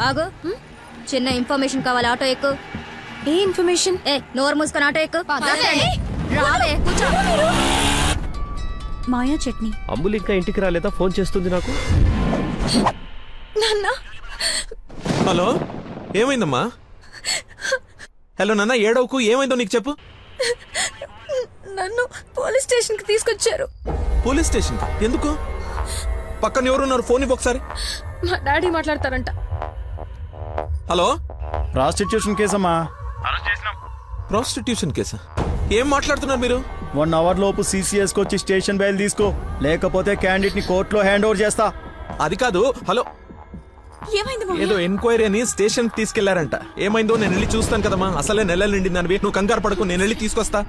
ఆగు. చిన్న ఇన్ఫర్మేషన్ కావాలి, ఆటో ఎక్కు. ఏ ఇన్ఫర్మేషన్? నోరు మూసుకొని ఆటో ఎక్కు. కూర్చో. మాయా చట్నీ. అంబులు ఇంకా ఇంటికి రాలేదా? ఫోన్ చేస్తుంది నాకు. హలో, ఏమైందమ్మా? హలో నాన్న, ఏడవకు. ఏమైందో నీకు చెప్పు. నన్ను పోలీస్ స్టేషన్ కి తీసుకొచ్చారు. పోలీస్ స్టేషన్ ఎందుకు? పక్కన ఎవరున్నారు? ఫోన్ ఇవ్వు ఒకసారి. మా డాడీ మాట్లాడతారంట. హలో, ప్రాస్టిట్యూషన్ కేసమ్మా. ప్రాస్టిట్యూషన్ కేసా? ఏం మాట్లాడుతున్నారు మీరు? 1 అవర్ లోపు CCS కి వచ్చి స్టేషన్ బయలు తీసుకో, లేకపోతే క్యాండిడేట్ ని కోర్టులో హ్యాండ్ ఓవర్ చేస్తా. అది కాదు. హలో, ఏదో ఎంక్వైరీ అని స్టేషన్ కి తీసుకెళ్లారంట. ఏమైందో నేను వెళ్ళి చూస్తాను కదమ్మా. అసలే నెలలు నిండింది. నువ్వు కంగారు పడకు, నేను వెళ్ళి తీసుకొస్తా.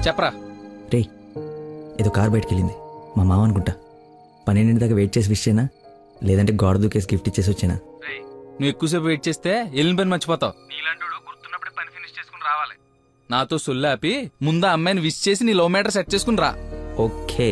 చెప్పరా. రే, ఏదో కార్ బయటకు వెళ్ళింది. మా మామ అనుకుంటా. 12 దాకా వెయిట్ చేసి విష్ చేయనా, లేదంటే గోడ దూకేసి గిఫ్ట్ ఇచ్చేసి వచ్చేనా? నువ్వు ఎక్కువసేపు వెయిట్ చేస్తే వెళ్ళిన పని మర్చిపోతావు. నీలాంటి గుర్తున్నప్పుడే పని ఫినిష్ చేసుకుని రావాలి. నాతో సొల్లాపి ముందు అమ్మాయిని విష్ చేసి నీ లవ్ మ్యాటర్ సెట్ చేసుకుని రా. ఓకే.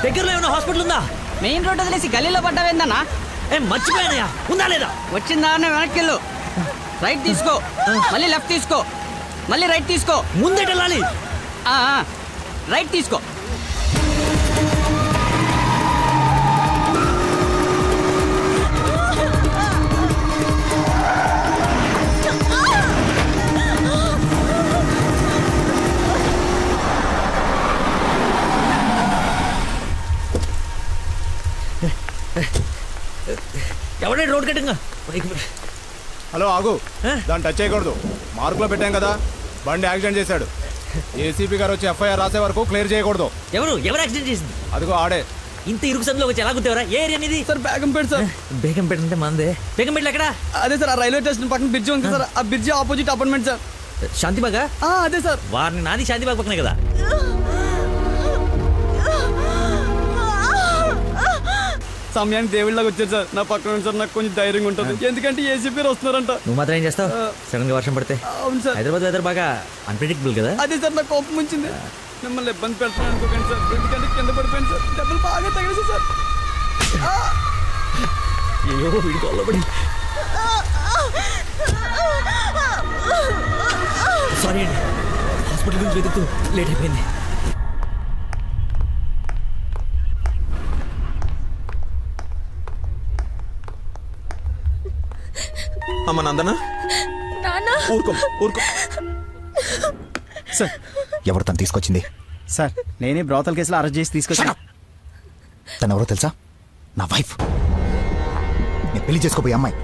దగ్గరలో ఏమైనా హాస్పిటల్ ఉందా? మెయిన్ రోడ్ వదిలేసి గల్లీలో పడ్డావేందన్నా? మర్చిపోయానయా, ఉందా లేదా? వచ్చిందా వెనక్కి వెళ్ళు, రైట్ తీసుకో, మళ్ళీ లెఫ్ట్ తీసుకో, మళ్ళీ రైట్ తీసుకో. ముందెటెళ్ళాలి. రైట్ తీసుకో. ఎవడే రోడ్ కట్టింగా? హలో, ఆగు. దాన్ని టచ్ చేయకూడదు. మార్కులో పెట్టాం కదా. బండి యాక్సిడెంట్ చేశాడు. ఏసీపీ గారు వచ్చి FIR రాసే వరకు క్లియర్ చేయకూడదు. ఎవరు యాక్సిడెంట్ చేసింది? అదిగో ఆడే. ఇంత ఇరుకు సందులో వచ్చి ఎలా గుర్తేవరా? ఏ ఏరియా అనేది? Sir Begumpet sir. బేగంపేట అంటే మందే. బేగంపేట ఎక్కడ? అదే సార్, ఆ రైల్వే స్టేషన్ పక్కన బ్రిడ్జి ఉంది సార్. ఆ బ్రిడ్జి ఆపోజిట్ అపార్ట్మెంట్ సార్. శాంతిబాగా? అదే సార్. వారిని నాది శాంతిబాగ్ పక్కనే కదా. సమయానికి దేవుళ్ళగా వచ్చారు సార్. నా పక్కన సార్ నాకు కొంచెం ధైర్యంగా ఉంటుంది, ఎందుకంటే ఏసీపీ వస్తున్నారంట. నువ్వు మాత్రం ఏం చేస్తావు? సడన్ గా వర్షం పడితే? అవును సార్. హైదరాబాద్ వెదర్ బాగా అన్ప్రెడిక్టబుల్ కదా. అదే సార్, నాకు కోపం వచ్చింది. మిమ్మల్ని ఇబ్బంది పెడతాను అనుకోకండి సార్, ఎందుకంటే కింద పడిపోయింది సార్, దెబ్బలు బాగా తగిలేసి సార్. అయ్యో వీడి కొల్లబడి. సారీ అండి, హాస్పిటల్ గురించి వెతుకుతూ లేట్ అయిపోయింది. అమ్మ నందన, ఊరుకో ఊరుకో. సార్ ఎవరు తను తీసుకొచ్చింది? సార్ నేనే బ్రోతల్ కేసులో అరెస్ట్ చేసి తీసుకొచ్చాను. తను ఎవరో తెలుసా? నా వైఫ్. నేను పెళ్లి చేసుకోబోయే అమ్మాయి.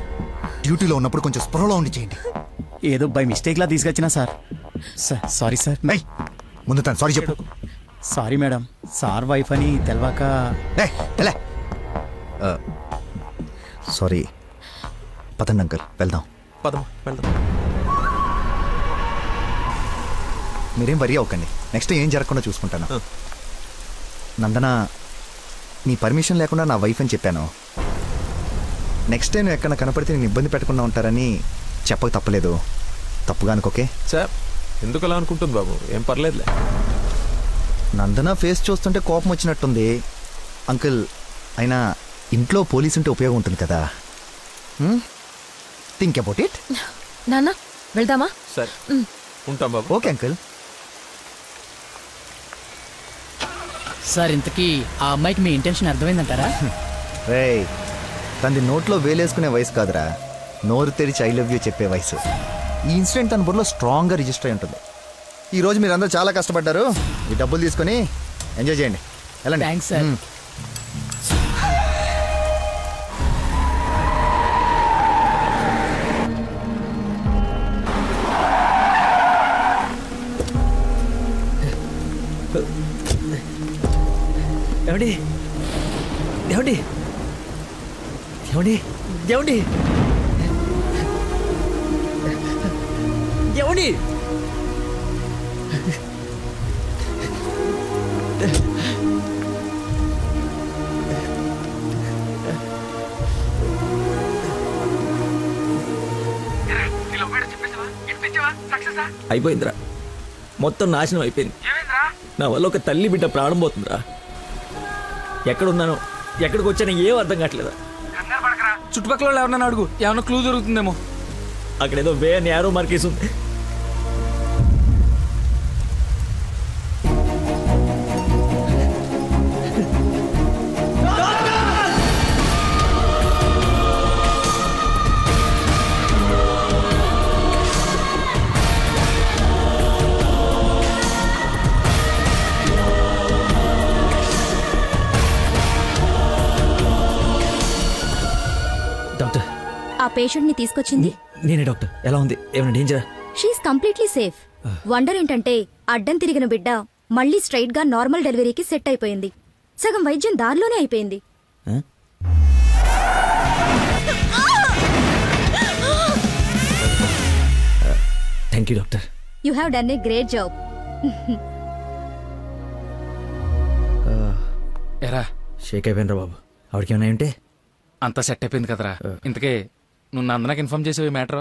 డ్యూటీలో ఉన్నప్పుడు కొంచెం స్పృహలో ఉండి చేయండి. ఏదో బై మిస్టేక్ లా తీసుకొచ్చినా సార్. Sir sorry sir. ముందు తను సారీ చెప్పు. సారీ మేడం, సార్ వైఫ్ అని తెలవాక. సారీ. పదండి అంకుల్, వెళ్దాం. పదం వెళ్దాం. మీరేం వరి అవ్వకండి, నెక్స్ట్ ఏం జరగకుండా చూసుకుంటాను. నందన, నీ పర్మిషన్ లేకుండా నా వైఫ్ అని చెప్పాను. నెక్స్ట్ టైం ఎక్కడ కనపడితే నేను ఇబ్బంది పెట్టకుండా ఉంటారని చెప్పక తప్పలేదు. తప్పుగా అనుకోకే. సార్ ఎందుకు అలా అనుకుంటుంది బాబు, ఏం పర్లేదులే. నందన ఫేస్ చూస్తుంటే కోపం వచ్చినట్టుంది అంకుల్. అయినా ఇంట్లో పోలీస్ ఉంటే ఉపయోగం ఉంటుంది కదా. Think about it. నాన్న వెళ్దామా? సరే ఉంటాం బాబు. Okay uncle. సార్ ఇంతకీ ఆ అమ్మాయికి మీ ఇంటెన్షన్ అర్థమైందంటారా? రేయ్, తనది నోట్లో వేలేసుకునే వయసు కాదురా, నోరు తెరిచి ఐ లవ్ యూ చెప్పే వయసు. ఈ ఇన్సిడెంట్ తన బుర్రలో స్ట్రాంగ్గా రిజిస్టర్ అయి ఉంటుంది. ఈరోజు మీరందరూ చాలా కష్టపడ్డారు. ఈ డబ్బులు తీసుకొని ఎంజాయ్ చేయండి. వెళ్ళండి. Thanks sir. ఏమండి ఏమండి ఏమండి ఏమండి ఏమండి అయిపోయిందిరా, మొత్తం నాశనం అయిపోయింది. నా వల్ల ఒక తల్లి బిడ్డ ప్రాణం పోతుందిరా. ఎక్కడున్నానో ఎక్కడికి వచ్చానో ఏం అర్థం కావట్లేదు. చుట్టుపక్కల వాళ్ళు ఎవరన్నా అడుగు, ఏమన్నా క్లూ దొరుకుతుందేమో. అక్కడేదో వే అని యారో మార్కేసి ఉంది. డాక్టర్, ఆ పేషెంట్ ని తీసుకొచ్చింది నేనే డాక్టర్. ఎలా ఉంది? ఏమైనా డేంజరా? She is completely safe. వండర్ ఏంటంటే అడ్డం తిరిగిన బిడ్డ మళ్ళీ స్ట్రైట్ గా నార్మల్ డెలివరీకి సెట్ అయిపోయింది. సగం వైద్యం దారిలోనే అయిపోయింది. Thank you doctor. You have done a great job. ఎరా షేక్ అయిపోయినరా బాబు. ఆవిడకి ఏమైనా ఉంటే అంతా సెట్ అయిపోయింది కదరా. ఇంతకే నువ్వు నందనకి ఇన్ఫార్మ్ చేసేవి మ్యాటర్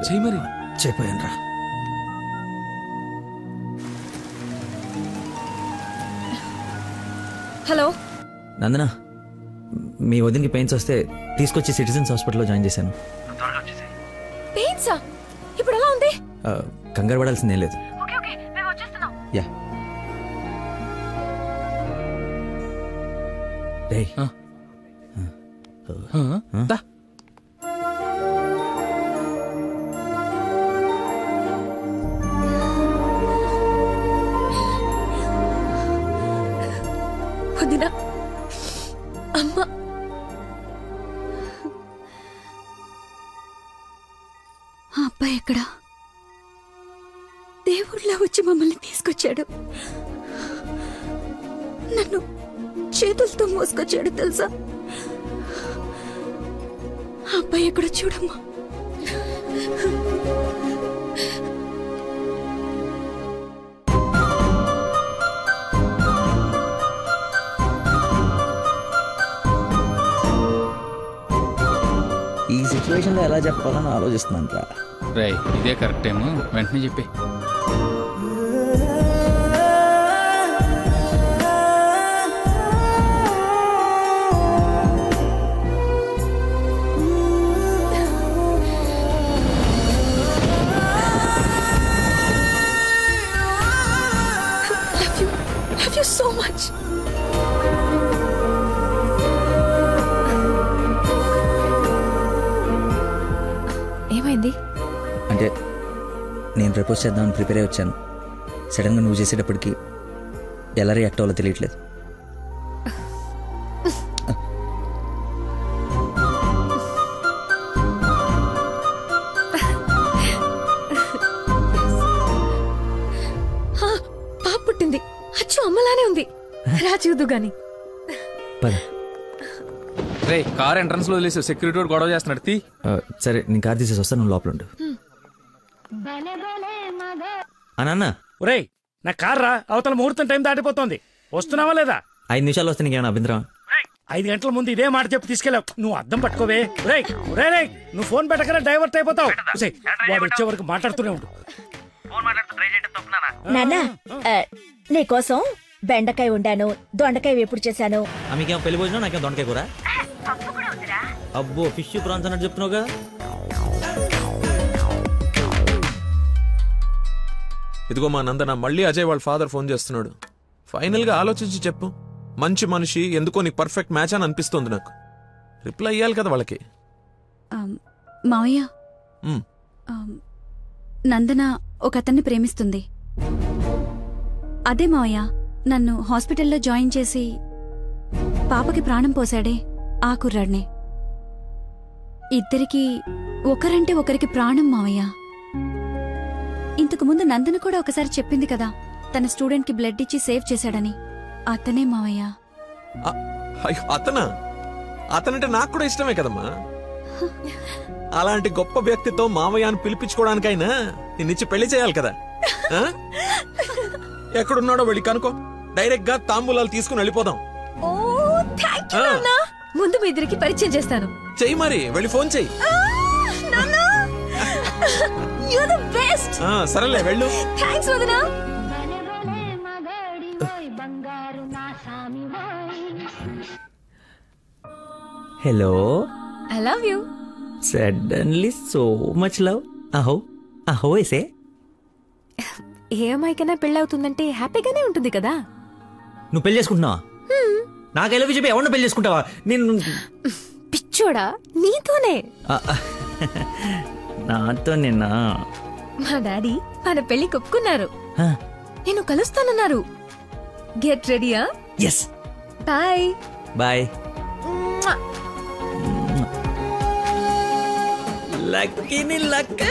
చెయ్యి మరి. చెప్పాను రా. హలో నందన, మీ వదినకి పెయిన్స్ వస్తే తీసుకొచ్చి సిటిజన్స్ హాస్పిటల్లో జాయిన్ చేశాను. పెయిన్సా? ఇప్పుడు ఎలా ఉంది? కంగారు పడాల్సిందేం లేదు. యా. రేయ్, దా. వదినా, అమ్మ, ఆ అబ్బాయి ఎక్కడా? దేవుళ్ళ వచ్చి మమ్మల్ని తీసుకొచ్చాడు. నన్ను చేతులతో మోసుకొచ్చాడు తెలుసా? ఆ అబ్బాయి ఎక్కడ చూడమ్మా. ఈ సిచ్యువేషన్లో ఎలా చెప్పాలని ఆలోచిస్తున్నాను రా. రేయ్, ఇదే కరెక్ట్ టైం, వెంటనే చెప్పి. Love you so much. ఏమైంది? అంటే నేను ప్రపోజ్ చేద్దామని ప్రిపేర్ అయి వచ్చాను. సడన్గా నువ్వు చేసేటప్పటికి ఎలా రియాక్ట్ అవ్వాలో తెలియట్లేదు. పాప పుట్టింది. అచ్చు అమ్మలానే ఉంది. రా చూద్దు గాని. రే కార్ ఎంట్రన్స్ లో వదిలేసి సెక్యూరిటీ వాడు గొడవ చేస్తున్నాడు. తీ. సరే నేను కార్ తీసేసి వస్తాను, నువ్వు లోపల ఉండు. అన్న ఒరేయ్ నా కార్ రా, అవతల ముహూర్తం టైం దాటిపోతుంది. వస్తున్నావా లేదా? 5 నిమిషాలు వస్తే నీకేమైనా అభ్యంతరం? 5 గంటల ముందు ఇదే మాట చెప్పి తీసుకెళ్ళావు. నువ్వు అద్దం పట్టుకోవే. రేయ్ రేయ్ నువ్వు ఫోన్ పెట్టకనే డైవర్ట్ అయిపోతావు. వాడు వచ్చే వరకు మాట్లాడుతూనే ఉండు. నాన్న నీకోసం బెండకాయ వండాను, దొండకాయ వేపుడు చేశాను. మీకేమో పెళ్లి భోజనం, నాకేమో దొండకాయ కూర. అబ్బో ఫిష్ ప్రాన్స్ అన్నట్టు చెప్తున్నావుగా. ఇదిగో మా నందన, మళ్ళీ అజయ్ వాళ్ళ ఫాదర్ ఫోన్ చేస్తున్నాడు. ఫైనల్ గా ఆలోచించి చెప్పు. మంచి మనిషి, ఎందుకో నీకు పర్ఫెక్ట్ మ్యాచ్ అని అనిపిస్తుంది నాకు. రిప్లై ఇయ్యాలి కదా వాళ్ళకి. మావయ్య, నందన ఒక అతన్ని ప్రేమిస్తుంది. అదే మావయ్య నన్ను హాస్పిటల్లో జాయిన్ చేసి పాపకి ప్రాణం పోసాడే ఆ కుర్రాడినే. ఇద్దరికి ఒకరంటే ఒకరికి ప్రాణం మావయ్య. ఇంతకు ముందు నందన కూడా ఒకసారి చెప్పింది కదా, తన స్టూడెంట్ కి బ్లడ్ ఇచ్చి సేవ్ చేశాడని. అతనే మావయ్య. అతనంటే నాకు కూడా ఇష్టమే కదమ్మా. అలాంటి గొప్ప వ్యక్తితో మావయ్య అని పిలిపించుకోవడానికైనా నిన్నిచ్చి పెళ్లి చేయాలి కదా. ఎక్కడున్నాడో వెళ్ళి కనుకో, డైరెక్ట్ గా తాంబూలాలు తీసుకుని వెళ్ళిపోదాం. ముందు మీ ఇద్దరికి పరిచయం చేస్తాను. చెయ్యి మరి, వెళ్ళి ఫోన్ చెయ్యి. సరేలే వెళ్ళు. థాంక్స్ వదినా. Hello, I love you. Suddenly so much love. అహో అహో ఏసే. ఏ అమ్మాయికైనా పెళ్ళవుతుందంటే హ్యాపీగానే ఉంటుంది కదా. నువ్వు పెళ్లి చేసుకుంటున్నావా? నాకు ఐ లవ్ యూ చెప్పి ఎవరిని పెళ్లి చేసుకుంటావా? నేను పిచ్చోడా, నీతోనే. నాతో నిన్నా? మా డాడీ మన పెళ్లి ఒప్పుకున్నారు. నేను కలుస్తానన్నారు. గెట్ రెడీయా? ఎస్. Bye bye. లక్కీని లక్.